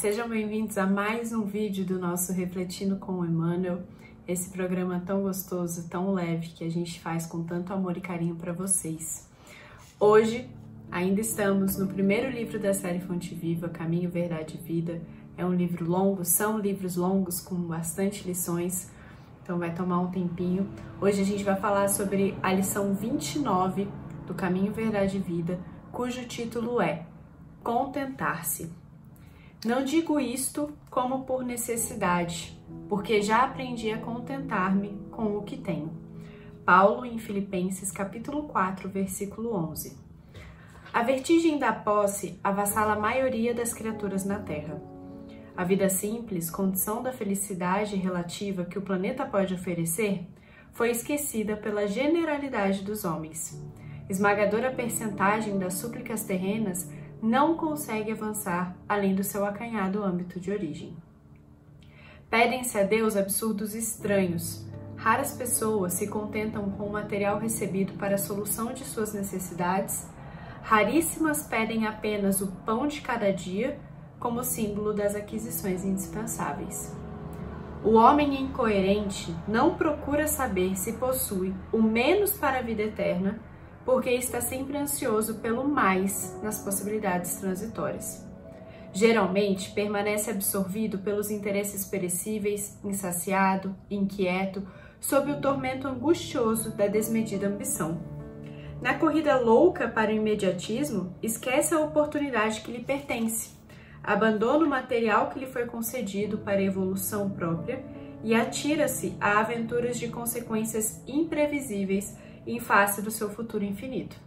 sejam bem-vindos a mais um vídeo do nosso Refletindo com o Emmanuel, esse programa tão gostoso, tão leve, que a gente faz com tanto amor e carinho para vocês. Hoje, ainda estamos no primeiro livro da série Fonte Viva, Caminho, Verdade e Vida. É um livro longo, são livros longos com bastante lições, então vai tomar um tempinho. Hoje a gente vai falar sobre a lição 29 do Caminho, Verdade e Vida, cujo título é Contentar-se. Não digo isto como por necessidade, porque já aprendi a contentar-me com o que tenho. Paulo, em Filipenses, capítulo 4, versículo 11. A vertigem da posse avassala a maioria das criaturas na Terra. A vida simples, condição da felicidade relativa que o planeta pode oferecer, foi esquecida pela generalidade dos homens. Esmagadora percentagem das súplicas terrenas não consegue avançar além do seu acanhado âmbito de origem. Pedem-se a Deus absurdos estranhos. Raras pessoas se contentam com o material recebido para a solução de suas necessidades. Raríssimas pedem apenas o pão de cada dia como símbolo das aquisições indispensáveis. O homem incoerente não procura saber se possui o menos para a vida eterna, porque está sempre ansioso pelo mais nas possibilidades transitórias. Geralmente, permanece absorvido pelos interesses perecíveis, insaciado, inquieto, sob o tormento angustioso da desmedida ambição. Na corrida louca para o imediatismo, esquece a oportunidade que lhe pertence, abandona o material que lhe foi concedido para a evolução própria e atira-se a aventuras de consequências imprevisíveis em face do seu futuro infinito.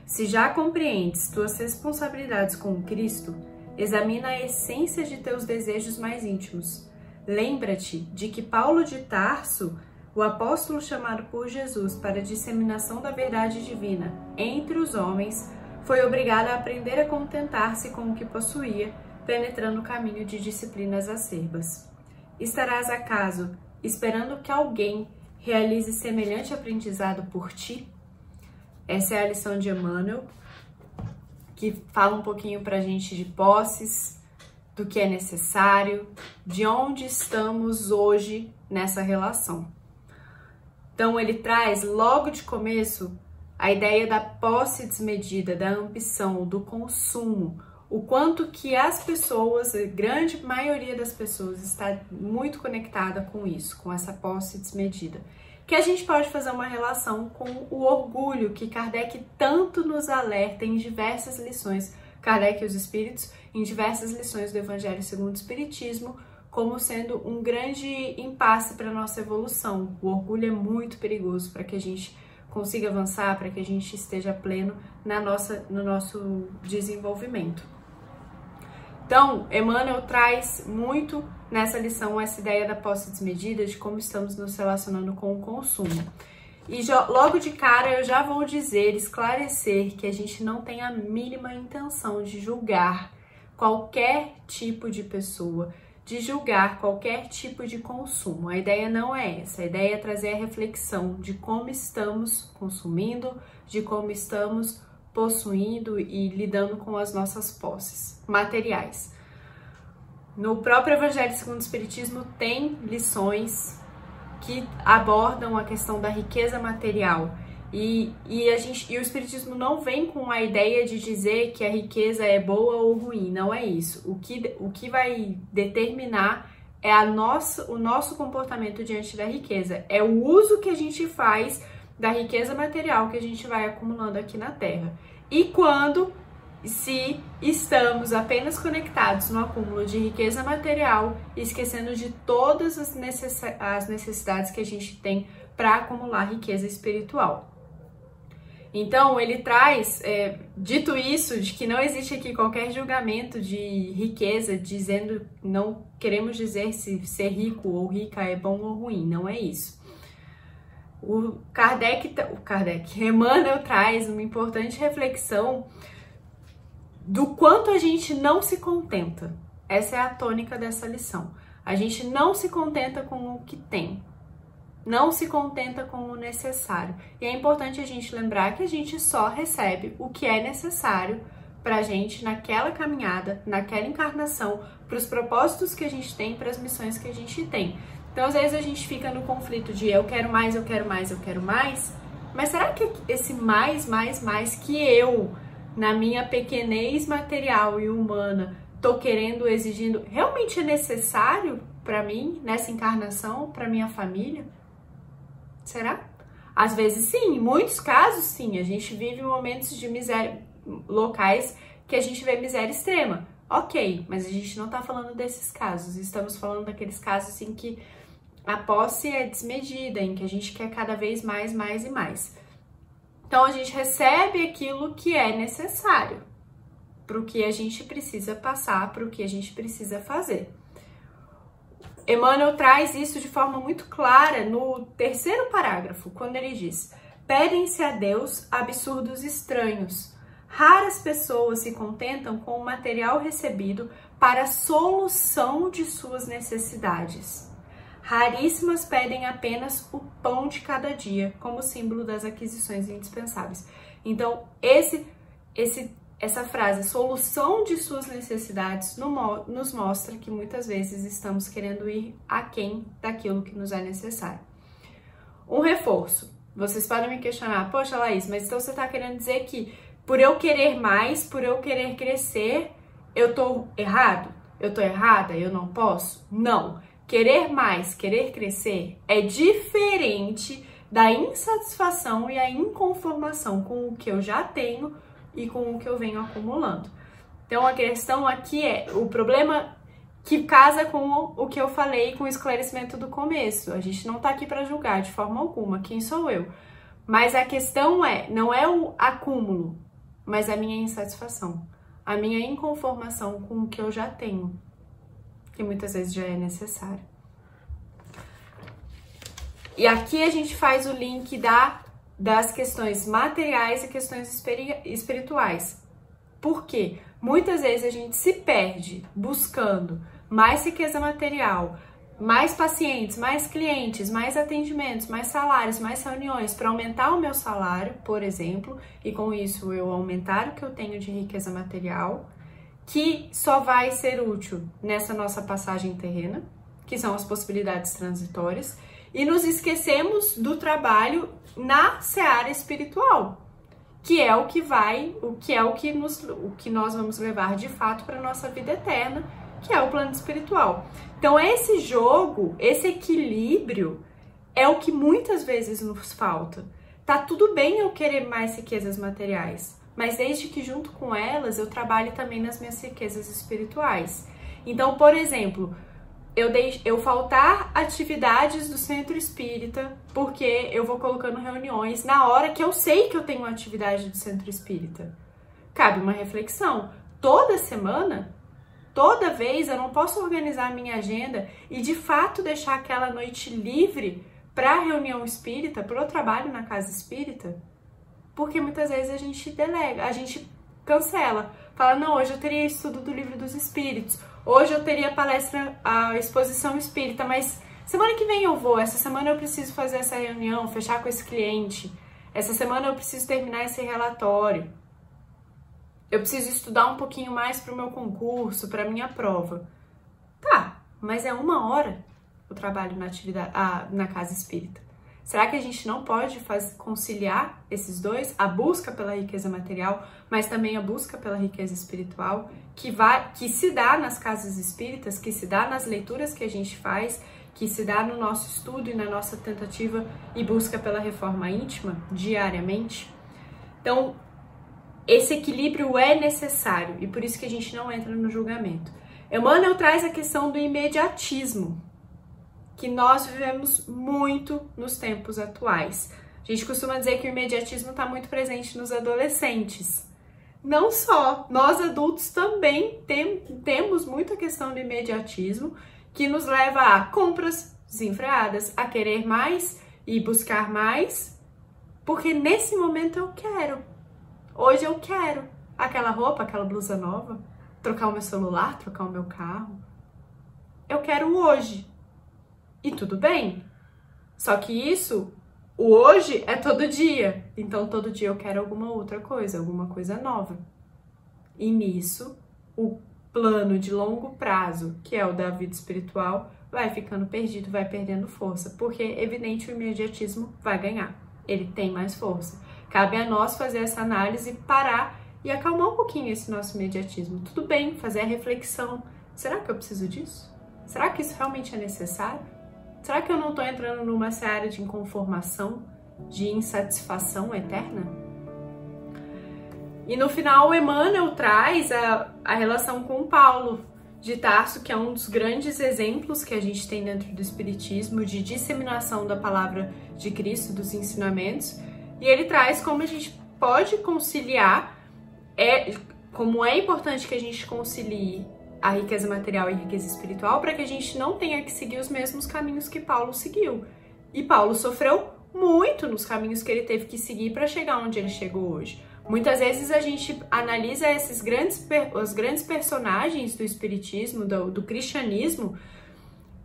Se já compreendes tuas responsabilidades com Cristo, examina a essência de teus desejos mais íntimos. Lembra-te de que Paulo de Tarso, o apóstolo chamado por Jesus para a disseminação da verdade divina entre os homens, foi obrigado a aprender a contentar-se com o que possuía, penetrando o caminho de disciplinas acerbas. Estarás, acaso, esperando que alguém realize semelhante aprendizado por ti? Essa é a lição de Emmanuel, que fala um pouquinho pra gente de posses, do que é necessário, de onde estamos hoje nessa relação. Então ele traz logo de começo a ideia da posse desmedida, da ambição, do consumo, o quanto que as pessoas, a grande maioria das pessoas está muito conectada com isso, com essa posse desmedida. Que a gente pode fazer uma relação com o orgulho que Kardec tanto nos alerta em diversas lições, Kardec e os Espíritos, em diversas lições do Evangelho segundo o Espiritismo, como sendo um grande impasse para a nossa evolução. O orgulho é muito perigoso para que a gente consiga avançar, para que a gente esteja pleno no nosso desenvolvimento. Então, Emmanuel traz muito nessa lição essa ideia da posse desmedida, de como estamos nos relacionando com o consumo. E logo de cara eu já vou dizer, esclarecer que a gente não tem a mínima intenção de julgar qualquer tipo de pessoa, de julgar qualquer tipo de consumo. A ideia não é essa, a ideia é trazer a reflexão de como estamos consumindo, de como estamos possuindo e lidando com as nossas posses materiais. No próprio Evangelho segundo o Espiritismo tem lições que abordam a questão da riqueza material e o Espiritismo não vem com a ideia de dizer que a riqueza é boa ou ruim, não é isso. O que vai determinar é o nosso comportamento diante da riqueza, é o uso que a gente faz da riqueza material que a gente vai acumulando aqui na Terra. E se estamos apenas conectados no acúmulo de riqueza material, esquecendo de todas as necessidades que a gente tem para acumular riqueza espiritual. Então, ele traz, dito isso, de que não existe aqui qualquer julgamento de riqueza, dizendo, não queremos dizer se ser rico ou rica é bom ou ruim, não é isso. Emmanuel traz uma importante reflexão do quanto a gente não se contenta. Essa é a tônica dessa lição. A gente não se contenta com o que tem, não se contenta com o necessário. E é importante a gente lembrar que a gente só recebe o que é necessário pra gente naquela caminhada, naquela encarnação, para os propósitos que a gente tem, para as missões que a gente tem. Então, às vezes a gente fica no conflito de eu quero mais, eu quero mais, eu quero mais, mas será que esse mais que eu, na minha pequenez material e humana, tô querendo, exigindo, realmente é necessário para mim, nessa encarnação, para minha família? Será? Às vezes sim, em muitos casos sim, a gente vive momentos de miséria, locais que a gente vê miséria extrema. Ok, mas a gente não tá falando desses casos, estamos falando daqueles casos em que a posse é desmedida, em que a gente quer cada vez mais e mais. Então a gente recebe aquilo que é necessário para o que a gente precisa passar, para o que a gente precisa fazer. Emmanuel traz isso de forma muito clara no terceiro parágrafo, quando ele diz: pedem-se a Deus absurdos estranhos. Raras pessoas se contentam com o material recebido para a solução de suas necessidades. Raríssimas pedem apenas o pão de cada dia, como símbolo das aquisições indispensáveis. Então, essa frase, solução de suas necessidades, nos mostra que muitas vezes estamos querendo ir aquém daquilo que nos é necessário. Um reforço. Vocês podem me questionar, poxa, Laís, mas então você está querendo dizer que por eu querer mais, por eu querer crescer, eu tô errado? Eu tô errada? Eu não posso? Não. Querer mais, querer crescer é diferente da insatisfação e a inconformação com o que eu já tenho e com o que eu venho acumulando. Então a questão aqui é o problema que casa com o que eu falei, com o esclarecimento do começo. A gente não tá aqui para julgar de forma alguma quem sou eu. Mas a questão não é o acúmulo, mas a minha insatisfação, a minha inconformação com o que eu já tenho, que muitas vezes já é necessário. E aqui a gente faz o link das questões materiais e questões espirituais. Por quê? Muitas vezes a gente se perde buscando mais riqueza material, mais pacientes, mais clientes, mais atendimentos, mais salários, mais reuniões para aumentar o meu salário, por exemplo, e com isso eu aumentar o que eu tenho de riqueza material, que só vai ser útil nessa nossa passagem terrena, que são as possibilidades transitórias, e nos esquecemos do trabalho na seara espiritual, que é o que nós vamos levar de fato para a nossa vida eterna, que é o plano espiritual. Então esse jogo, esse equilíbrio é o que muitas vezes nos falta. Tá tudo bem eu querer mais riquezas materiais, mas desde que junto com elas eu trabalhe também nas minhas riquezas espirituais. Então, por exemplo, eu faltar atividades do centro espírita porque eu vou colocando reuniões na hora que eu sei que eu tenho uma atividade do centro espírita. Cabe uma reflexão. Toda semana, toda vez, eu não posso organizar a minha agenda e de fato deixar aquela noite livre para a reunião espírita, para o trabalho na casa espírita, porque muitas vezes a gente delega, a gente cancela. Fala, não, hoje eu teria estudo do Livro dos Espíritos, hoje eu teria palestra, a exposição espírita, mas semana que vem eu vou, essa semana eu preciso fazer essa reunião, fechar com esse cliente, essa semana eu preciso terminar esse relatório, eu preciso estudar um pouquinho mais para o meu concurso, para a minha prova. Tá, mas é 1 hora o trabalho na casa espírita. Será que a gente não pode conciliar esses dois? A busca pela riqueza material, mas também a busca pela riqueza espiritual, que se dá nas casas espíritas, que se dá nas leituras que a gente faz, que se dá no nosso estudo e na nossa tentativa e busca pela reforma íntima diariamente. Então, esse equilíbrio é necessário e por isso que a gente não entra no julgamento. Emmanuel traz a questão do imediatismo, que nós vivemos muito nos tempos atuais. A gente costuma dizer que o imediatismo está muito presente nos adolescentes. Não só, nós adultos também temos muita questão do imediatismo, que nos leva a compras desenfreadas, a querer mais e buscar mais, porque nesse momento eu quero. Hoje eu quero aquela roupa, aquela blusa nova, trocar o meu celular, trocar o meu carro. Eu quero hoje. E tudo bem. Só que isso, o hoje é todo dia. Então todo dia eu quero alguma outra coisa, alguma coisa nova. E nisso, o plano de longo prazo, que é o da vida espiritual, vai ficando perdido, vai perdendo força, porque, evidente, o imediatismo vai ganhar. Ele tem mais força. Cabe a nós fazer essa análise, parar e acalmar um pouquinho esse nosso imediatismo. Tudo bem, fazer a reflexão. Será que eu preciso disso? Será que isso realmente é necessário? Será que eu não estou entrando numa seara de inconformação, de insatisfação eterna? E no final, Emmanuel traz a relação com Paulo de Tarso, que é um dos grandes exemplos que a gente tem dentro do Espiritismo de disseminação da palavra de Cristo, dos ensinamentos. E ele traz como a gente pode conciliar, como é importante que a gente concilie a riqueza material e a riqueza espiritual para que a gente não tenha que seguir os mesmos caminhos que Paulo seguiu. E Paulo sofreu muito nos caminhos que ele teve que seguir para chegar onde ele chegou hoje. Muitas vezes a gente analisa os grandes personagens do espiritismo, do cristianismo,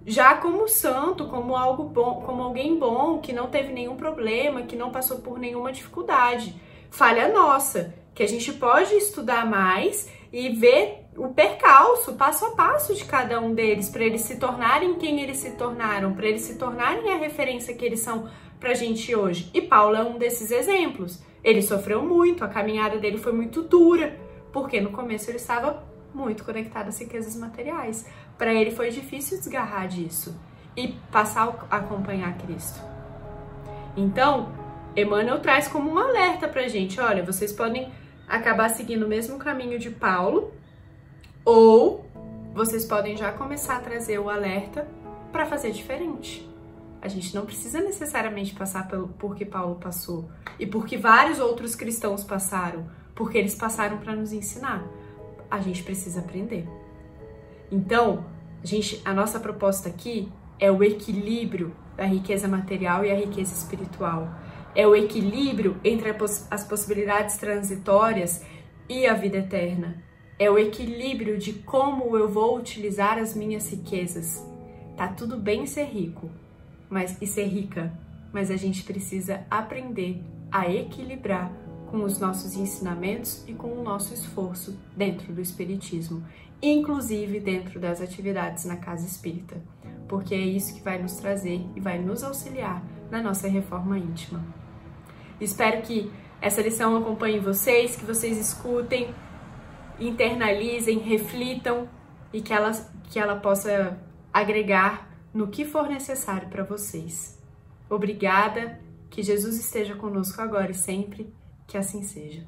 já como santo, como algo bom, como alguém bom, que não teve nenhum problema, que não passou por nenhuma dificuldade. Falha nossa, que a gente pode estudar mais e ver o percalço, passo a passo de cada um deles, para eles se tornarem quem eles se tornaram, para eles se tornarem a referência que eles são pra gente hoje. E Paulo é um desses exemplos. Ele sofreu muito, a caminhada dele foi muito dura, porque no começo ele estava muito conectado às riquezas materiais. Para ele foi difícil desgarrar disso e passar a acompanhar Cristo. Então, Emmanuel traz como um alerta pra gente, olha, vocês podem acabar seguindo o mesmo caminho de Paulo, ou vocês podem já começar a trazer o alerta para fazer diferente. A gente não precisa necessariamente passar por que Paulo passou e porque vários outros cristãos passaram, porque eles passaram para nos ensinar. A gente precisa aprender. Então, a nossa proposta aqui é o equilíbrio da riqueza material e a riqueza espiritual. É o equilíbrio entre as possibilidades transitórias e a vida eterna. É o equilíbrio de como eu vou utilizar as minhas riquezas. Tá tudo bem ser rico e ser rica, mas a gente precisa aprender a equilibrar com os nossos ensinamentos e com o nosso esforço dentro do espiritismo, inclusive dentro das atividades na casa espírita, porque é isso que vai nos trazer e vai nos auxiliar na nossa reforma íntima. Espero que essa lição acompanhe vocês, que vocês escutem, internalizem, reflitam e que ela possa agregar no que for necessário para vocês. Obrigada, que Jesus esteja conosco agora e sempre, que assim seja.